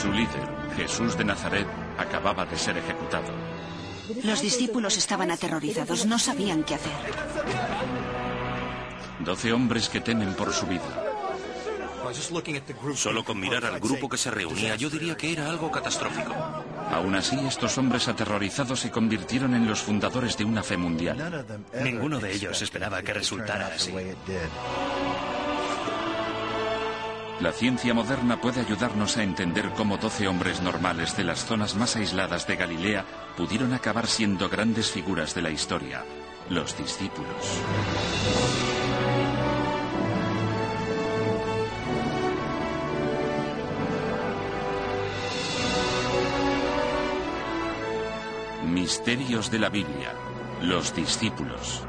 Su líder, Jesús de Nazaret, acababa de ser ejecutado. Los discípulos estaban aterrorizados, no sabían qué hacer. 12 hombres que temen por su vida. Solo con mirar al grupo que se reunía, yo diría que era algo catastrófico. Aún así, estos hombres aterrorizados se convirtieron en los fundadores de una fe mundial. Ninguno de ellos esperaba que resultara así. La ciencia moderna puede ayudarnos a entender cómo 12 hombres normales de las zonas más aisladas de Galilea pudieron acabar siendo grandes figuras de la historia, los discípulos. Misterios de la Biblia, los discípulos.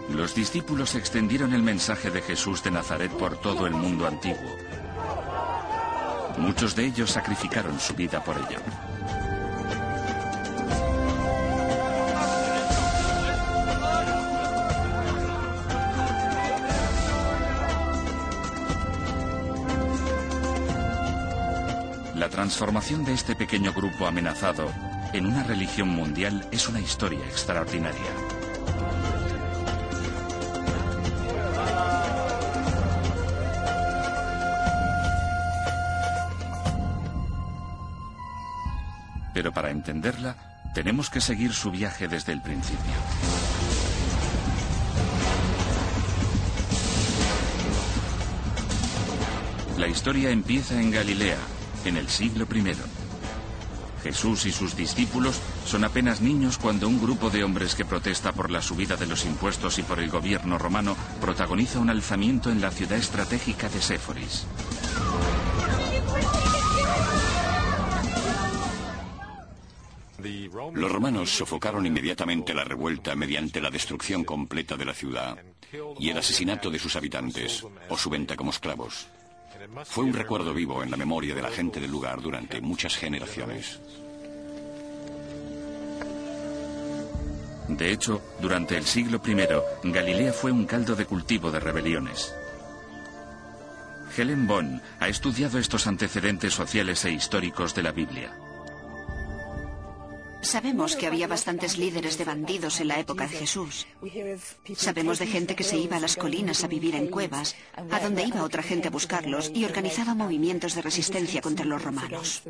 Los discípulos extendieron el mensaje de Jesús de Nazaret por todo el mundo antiguo. Muchos de ellos sacrificaron su vida por ello. La transformación de este pequeño grupo amenazado en una religión mundial es una historia extraordinaria. Pero para entenderla, tenemos que seguir su viaje desde el principio. La historia empieza en Galilea, en el siglo I. Jesús y sus discípulos son apenas niños cuando un grupo de hombres que protesta por la subida de los impuestos y por el gobierno romano protagoniza un alzamiento en la ciudad estratégica de Séforis. Los romanos sofocaron inmediatamente la revuelta mediante la destrucción completa de la ciudad y el asesinato de sus habitantes o su venta como esclavos. Fue un recuerdo vivo en la memoria de la gente del lugar durante muchas generaciones. De hecho, durante el siglo I, Galilea fue un caldo de cultivo de rebeliones. Helen Bonn ha estudiado estos antecedentes sociales e históricos de la Biblia. Sabemos que había bastantes líderes de bandidos en la época de Jesús. Sabemos de gente que se iba a las colinas a vivir en cuevas, a donde iba otra gente a buscarlos y organizaba movimientos de resistencia contra los romanos.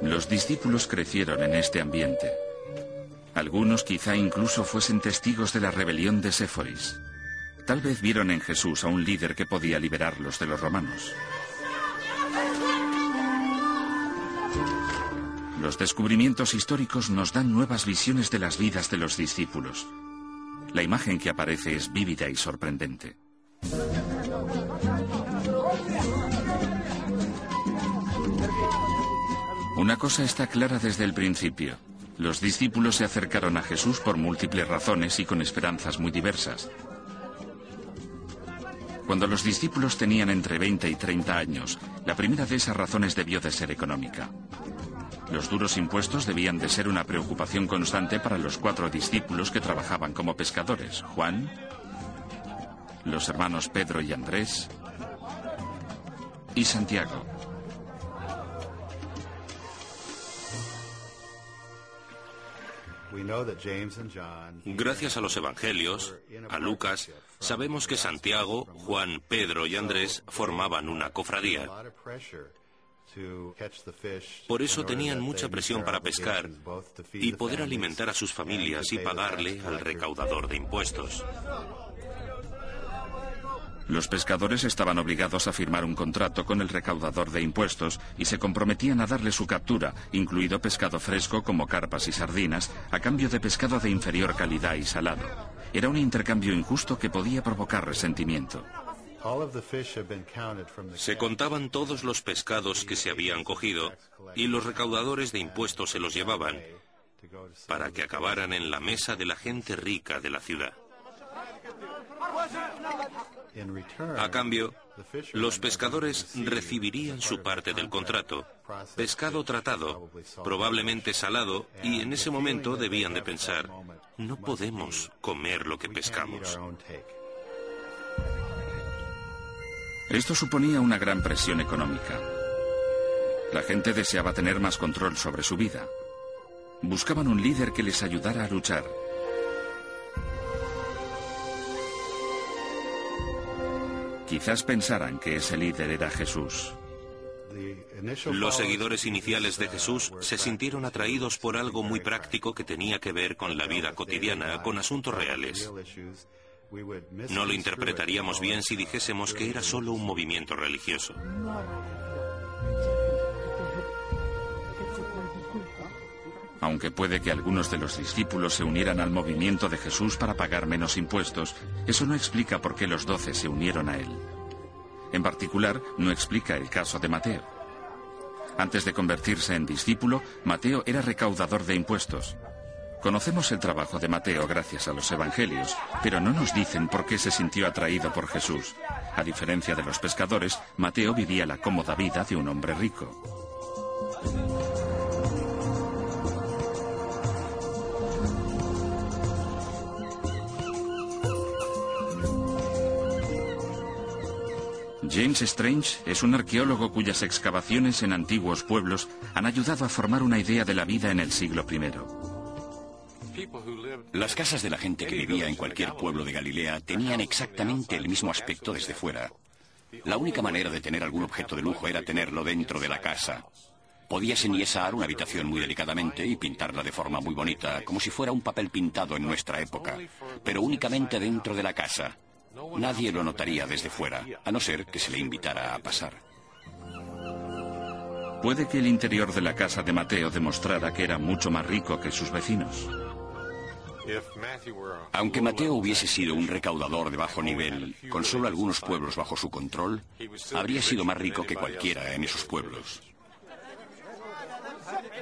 Los discípulos crecieron en este ambiente. Algunos quizá incluso fuesen testigos de la rebelión de Séforis. Tal vez vieron en Jesús a un líder que podía liberarlos de los romanos. Los descubrimientos históricos nos dan nuevas visiones de las vidas de los discípulos. La imagen que aparece es vívida y sorprendente. Una cosa está clara desde el principio. Los discípulos se acercaron a Jesús por múltiples razones y con esperanzas muy diversas. Cuando los discípulos tenían entre 20 y 30 años, la primera de esas razones debió de ser económica. Los duros impuestos debían de ser una preocupación constante para los 4 discípulos que trabajaban como pescadores: Juan, los hermanos Pedro y Andrés y Santiago. Gracias a los evangelios, a Lucas, sabemos que Santiago, Juan, Pedro y Andrés formaban una cofradía. Por eso tenían mucha presión para pescar y poder alimentar a sus familias y pagarle al recaudador de impuestos. Los pescadores estaban obligados a firmar un contrato con el recaudador de impuestos y se comprometían a darle su captura, incluido pescado fresco como carpas y sardinas, a cambio de pescado de inferior calidad y salado. Era un intercambio injusto que podía provocar resentimiento. Se contaban todos los pescados que se habían cogido y los recaudadores de impuestos se los llevaban para que acabaran en la mesa de la gente rica de la ciudad. A cambio, los pescadores recibirían su parte del contrato, pescado tratado, probablemente salado, y en ese momento debían de pensar, no podemos comer lo que pescamos. Esto suponía una gran presión económica. La gente deseaba tener más control sobre su vida. Buscaban un líder que les ayudara a luchar. Quizás pensaran que ese líder era Jesús. Los seguidores iniciales de Jesús se sintieron atraídos por algo muy práctico que tenía que ver con la vida cotidiana, con asuntos reales. No lo interpretaríamos bien si dijésemos que era solo un movimiento religioso. Aunque puede que algunos de los discípulos se unieran al movimiento de Jesús para pagar menos impuestos, eso no explica por qué los 12 se unieron a él. En particular, no explica el caso de Mateo. Antes de convertirse en discípulo, Mateo era recaudador de impuestos. Conocemos el trabajo de Mateo gracias a los evangelios, pero no nos dicen por qué se sintió atraído por Jesús. A diferencia de los pescadores, Mateo vivía la cómoda vida de un hombre rico. James Strange es un arqueólogo cuyas excavaciones en antiguos pueblos han ayudado a formar una idea de la vida en el siglo I. Las casas de la gente que vivía en cualquier pueblo de Galilea tenían exactamente el mismo aspecto desde fuera. La única manera de tener algún objeto de lujo era tenerlo dentro de la casa. Podías enyesar una habitación muy delicadamente y pintarla de forma muy bonita, como si fuera un papel pintado en nuestra época, pero únicamente dentro de la casa. Nadie lo notaría desde fuera, a no ser que se le invitara a pasar. Puede que el interior de la casa de Mateo demostrara que era mucho más rico que sus vecinos. Aunque Mateo hubiese sido un recaudador de bajo nivel, con solo algunos pueblos bajo su control, habría sido más rico que cualquiera en esos pueblos.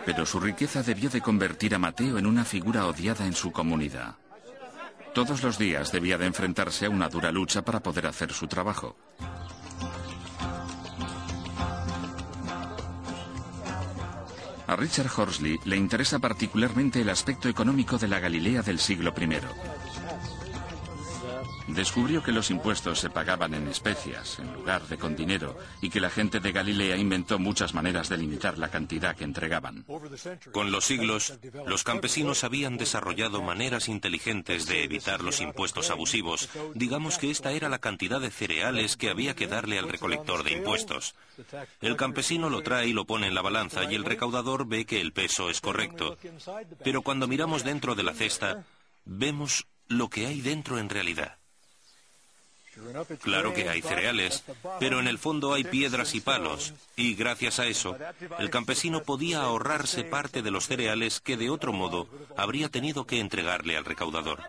Pero su riqueza debió de convertir a Mateo en una figura odiada en su comunidad. Todos los días debía de enfrentarse a una dura lucha para poder hacer su trabajo. A Richard Horsley le interesa particularmente el aspecto económico de la Galilea del siglo I. Descubrió que los impuestos se pagaban en especias, en lugar de con dinero, y que la gente de Galilea inventó muchas maneras de limitar la cantidad que entregaban. Con los siglos, los campesinos habían desarrollado maneras inteligentes de evitar los impuestos abusivos. Digamos que esta era la cantidad de cereales que había que darle al recolector de impuestos. El campesino lo trae y lo pone en la balanza y el recaudador ve que el peso es correcto. Pero cuando miramos dentro de la cesta, vemos lo que hay dentro en realidad. Claro que hay cereales, pero en el fondo hay piedras y palos, y gracias a eso, el campesino podía ahorrarse parte de los cereales que de otro modo habría tenido que entregarle al recaudador.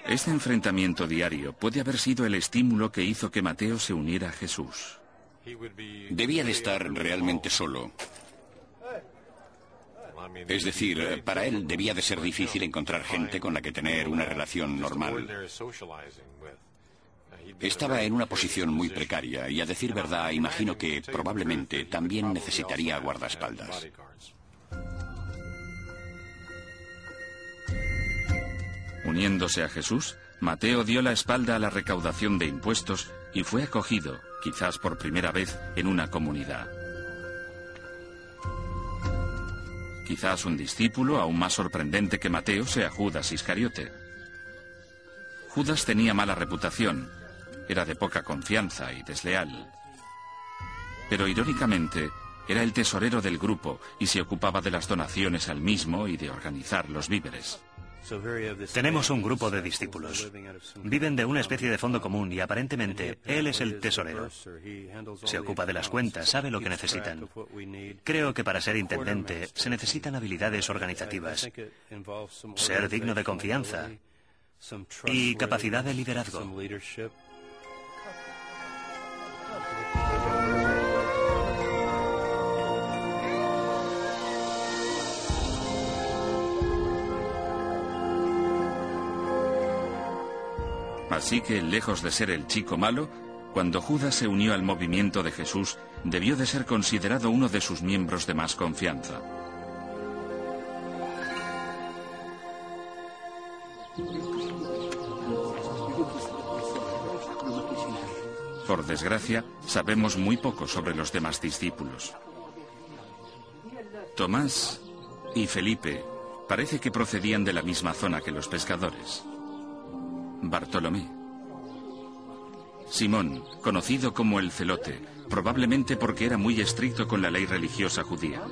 Este enfrentamiento diario puede haber sido el estímulo que hizo que Mateo se uniera a Jesús. Debía de estar realmente solo. Es decir, para él debía de ser difícil encontrar gente con la que tener una relación normal. Estaba en una posición muy precaria y, a decir verdad, imagino que probablemente también necesitaría guardaespaldas. Uniéndose a Jesús, Mateo dio la espalda a la recaudación de impuestos y fue acogido, quizás por primera vez, en una comunidad. Quizás un discípulo aún más sorprendente que Mateo sea Judas Iscariote. Judas tenía mala reputación, era de poca confianza y desleal. Pero irónicamente, era el tesorero del grupo y se ocupaba de las donaciones al mismo y de organizar los víveres. Tenemos un grupo de discípulos. Viven de una especie de fondo común y aparentemente él es el tesorero. Se ocupa de las cuentas, sabe lo que necesitan. Creo que para ser intendente se necesitan habilidades organizativas, ser digno de confianza y capacidad de liderazgo. Así que, lejos de ser el chico malo, cuando Judas se unió al movimiento de Jesús, debió de ser considerado uno de sus miembros de más confianza. Por desgracia, sabemos muy poco sobre los demás discípulos. Tomás y Felipe parece que procedían de la misma zona que los pescadores. Bartolomé. Simón, conocido como el Celote, probablemente porque era muy estricto con la ley religiosa judía.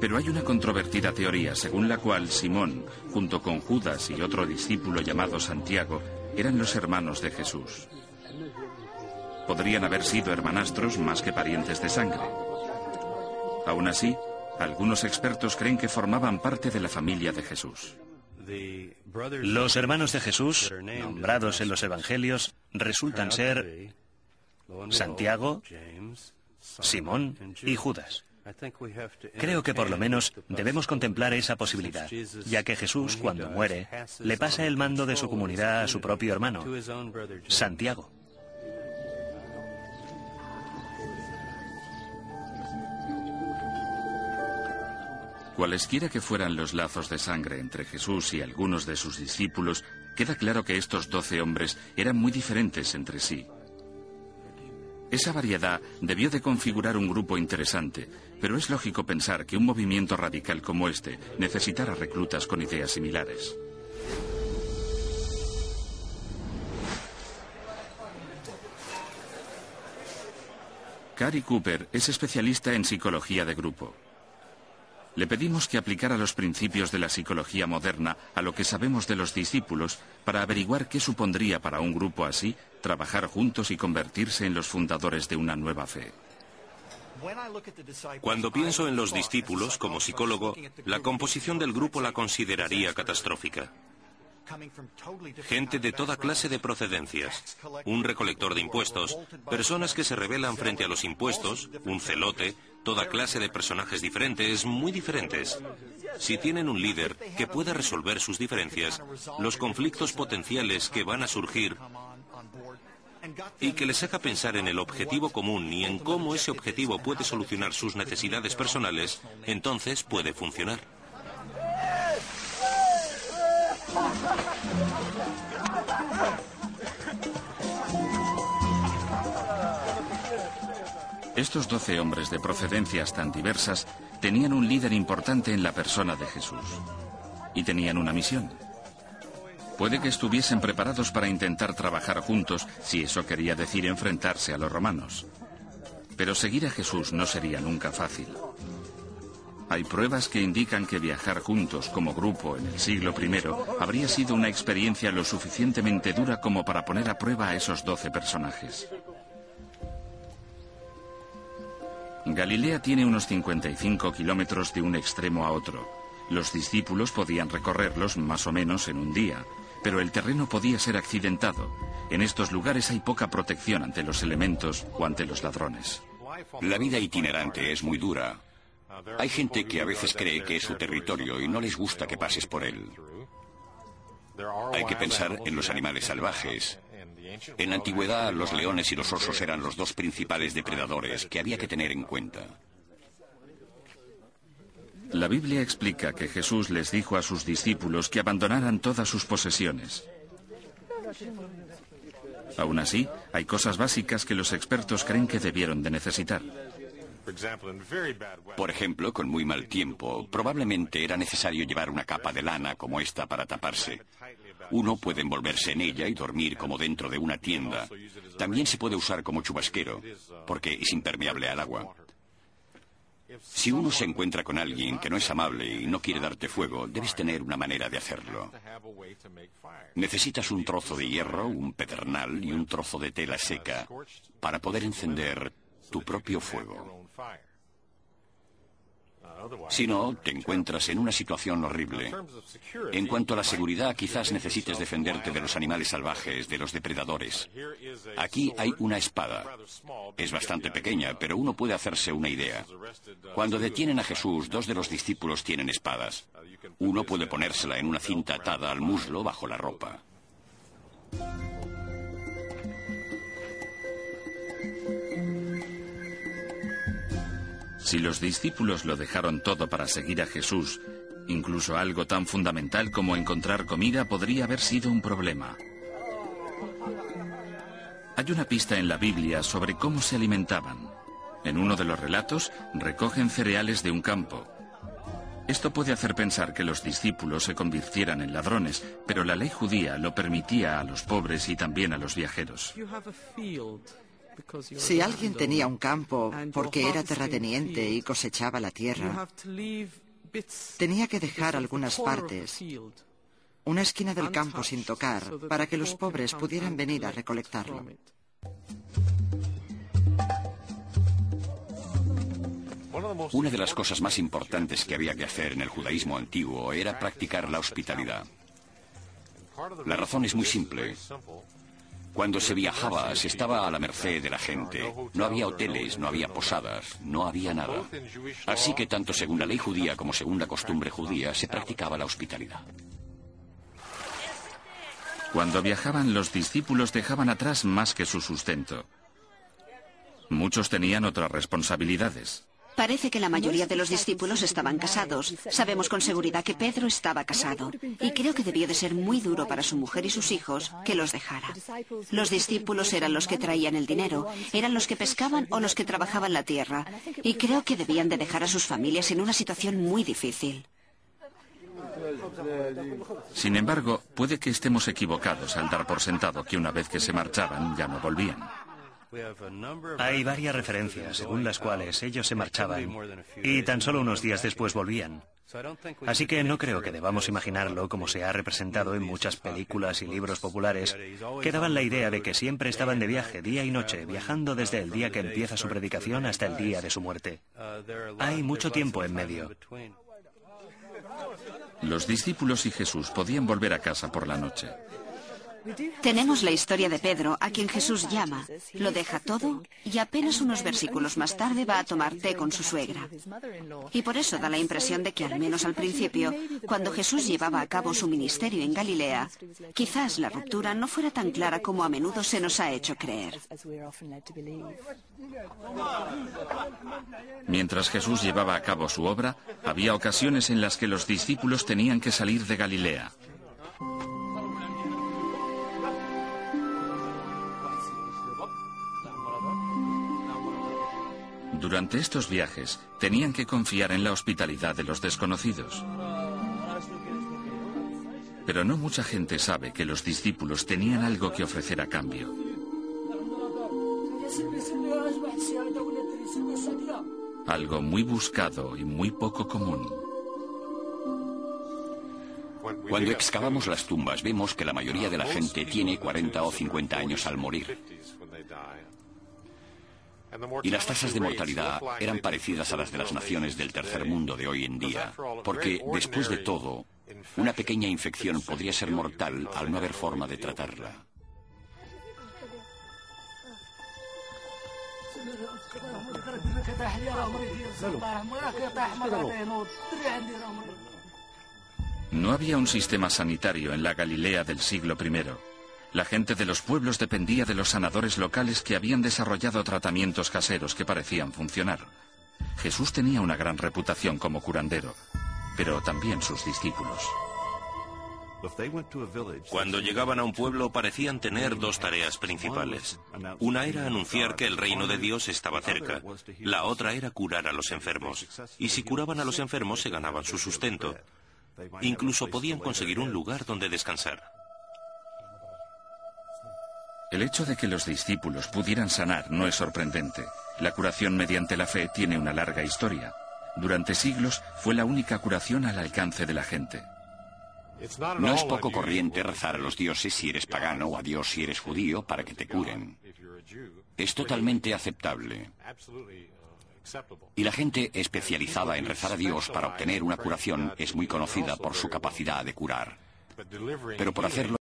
Pero hay una controvertida teoría según la cual Simón, junto con Judas y otro discípulo llamado Santiago, eran los hermanos de Jesús. Podrían haber sido hermanastros más que parientes de sangre. Aún así, algunos expertos creen que formaban parte de la familia de Jesús. Los hermanos de Jesús, nombrados en los evangelios, resultan ser Santiago, Simón y Judas. Creo que por lo menos debemos contemplar esa posibilidad, ya que Jesús, cuando muere, le pasa el mando de su comunidad a su propio hermano, Santiago. Cualesquiera que fueran los lazos de sangre entre Jesús y algunos de sus discípulos, queda claro que estos 12 hombres eran muy diferentes entre sí. Esa variedad debió de configurar un grupo interesante, pero es lógico pensar que un movimiento radical como este necesitara reclutas con ideas similares. Cary Cooper es especialista en psicología de grupo. Le pedimos que aplicara los principios de la psicología moderna a lo que sabemos de los discípulos para averiguar qué supondría para un grupo así trabajar juntos y convertirse en los fundadores de una nueva fe. Cuando pienso en los discípulos, como psicólogo, la composición del grupo la consideraría catastrófica. Gente de toda clase de procedencias, un recolector de impuestos, personas que se rebelan frente a los impuestos, un celote, toda clase de personajes diferentes, muy diferentes. Si tienen un líder que pueda resolver sus diferencias, los conflictos potenciales que van a surgir y que les haga pensar en el objetivo común y en cómo ese objetivo puede solucionar sus necesidades personales, entonces puede funcionar. Estos 12 hombres de procedencias tan diversas tenían un líder importante en la persona de Jesús. Y tenían una misión. Puede que estuviesen preparados para intentar trabajar juntos, si eso quería decir enfrentarse a los romanos. Pero seguir a Jesús no sería nunca fácil. Hay pruebas que indican que viajar juntos como grupo en el siglo I habría sido una experiencia lo suficientemente dura como para poner a prueba a esos 12 personajes. Galilea tiene unos 55 kilómetros de un extremo a otro. Los discípulos podían recorrerlos más o menos en un día, pero el terreno podía ser accidentado. En estos lugares hay poca protección ante los elementos o ante los ladrones. La vida itinerante es muy dura. Hay gente que a veces cree que es su territorio y no les gusta que pases por él. Hay que pensar en los animales salvajes. En la antigüedad, los leones y los osos eran los dos principales depredadores que había que tener en cuenta. La Biblia explica que Jesús les dijo a sus discípulos que abandonaran todas sus posesiones. Aún así, hay cosas básicas que los expertos creen que debieron de necesitar. Por ejemplo, con muy mal tiempo, probablemente era necesario llevar una capa de lana como esta para taparse. Uno puede envolverse en ella y dormir como dentro de una tienda. También se puede usar como chubasquero, porque es impermeable al agua. Si uno se encuentra con alguien que no es amable y no quiere darte fuego, debes tener una manera de hacerlo. Necesitas un trozo de hierro, un pedernal y un trozo de tela seca para poder encender tu propio fuego. Si no, te encuentras en una situación horrible. En cuanto a la seguridad, quizás necesites defenderte de los animales salvajes, de los depredadores. Aquí hay una espada. Es bastante pequeña, pero uno puede hacerse una idea. Cuando detienen a Jesús, 2 de los discípulos tienen espadas. Uno puede ponérsela en una cinta atada al muslo bajo la ropa. Si los discípulos lo dejaron todo para seguir a Jesús, incluso algo tan fundamental como encontrar comida podría haber sido un problema. Hay una pista en la Biblia sobre cómo se alimentaban. En uno de los relatos, recogen cereales de un campo. Esto puede hacer pensar que los discípulos se convirtieran en ladrones, pero la ley judía lo permitía a los pobres y también a los viajeros. Si alguien tenía un campo porque era terrateniente y cosechaba la tierra, tenía que dejar algunas partes, una esquina del campo sin tocar, para que los pobres pudieran venir a recolectarlo. Una de las cosas más importantes que había que hacer en el judaísmo antiguo era practicar la hospitalidad. La razón es muy simple. Cuando se viajaba, se estaba a la merced de la gente. No había hoteles, no había posadas, no había nada. Así que tanto según la ley judía como según la costumbre judía, se practicaba la hospitalidad. Cuando viajaban, los discípulos dejaban atrás más que su sustento. Muchos tenían otras responsabilidades. Parece que la mayoría de los discípulos estaban casados. Sabemos con seguridad que Pedro estaba casado. Y creo que debió de ser muy duro para su mujer y sus hijos que los dejara. Los discípulos eran los que traían el dinero, eran los que pescaban o los que trabajaban la tierra. Y creo que debían de dejar a sus familias en una situación muy difícil. Sin embargo, puede que estemos equivocados al dar por sentado que una vez que se marchaban ya no volvían. Hay varias referencias según las cuales ellos se marchaban y tan solo unos días después volvían. Así que no creo que debamos imaginarlo como se ha representado en muchas películas y libros populares que daban la idea de que siempre estaban de viaje día y noche, viajando desde el día que empieza su predicación hasta el día de su muerte. Hay mucho tiempo en medio. Los discípulos y Jesús podían volver a casa por la noche. Tenemos la historia de Pedro, a quien Jesús llama. Lo deja todo y apenas unos versículos más tarde va a tomar té con su suegra. Y por eso da la impresión de que, al menos al principio, cuando Jesús llevaba a cabo su ministerio en Galilea, quizás la ruptura no fuera tan clara como a menudo se nos ha hecho creer. Mientras Jesús llevaba a cabo su obra, había ocasiones en las que los discípulos tenían que salir de Galilea. Durante estos viajes, tenían que confiar en la hospitalidad de los desconocidos. Pero no mucha gente sabe que los discípulos tenían algo que ofrecer a cambio. Algo muy buscado y muy poco común. Cuando excavamos las tumbas, vemos que la mayoría de la gente tiene 40 o 50 años al morir. Y las tasas de mortalidad eran parecidas a las de las naciones del tercer mundo de hoy en día, porque, después de todo, una pequeña infección podría ser mortal al no haber forma de tratarla. No había un sistema sanitario en la Galilea del siglo I. La gente de los pueblos dependía de los sanadores locales que habían desarrollado tratamientos caseros que parecían funcionar. Jesús tenía una gran reputación como curandero, pero también sus discípulos. Cuando llegaban a un pueblo parecían tener dos tareas principales. Una era anunciar que el reino de Dios estaba cerca. La otra era curar a los enfermos. Y si curaban a los enfermos se ganaban su sustento. Incluso podían conseguir un lugar donde descansar. El hecho de que los discípulos pudieran sanar no es sorprendente. La curación mediante la fe tiene una larga historia. Durante siglos fue la única curación al alcance de la gente. No es poco corriente rezar a los dioses si eres pagano o a Dios si eres judío para que te curen. Es totalmente aceptable. Y la gente especializada en rezar a Dios para obtener una curación es muy conocida por su capacidad de curar. Pero por hacerlo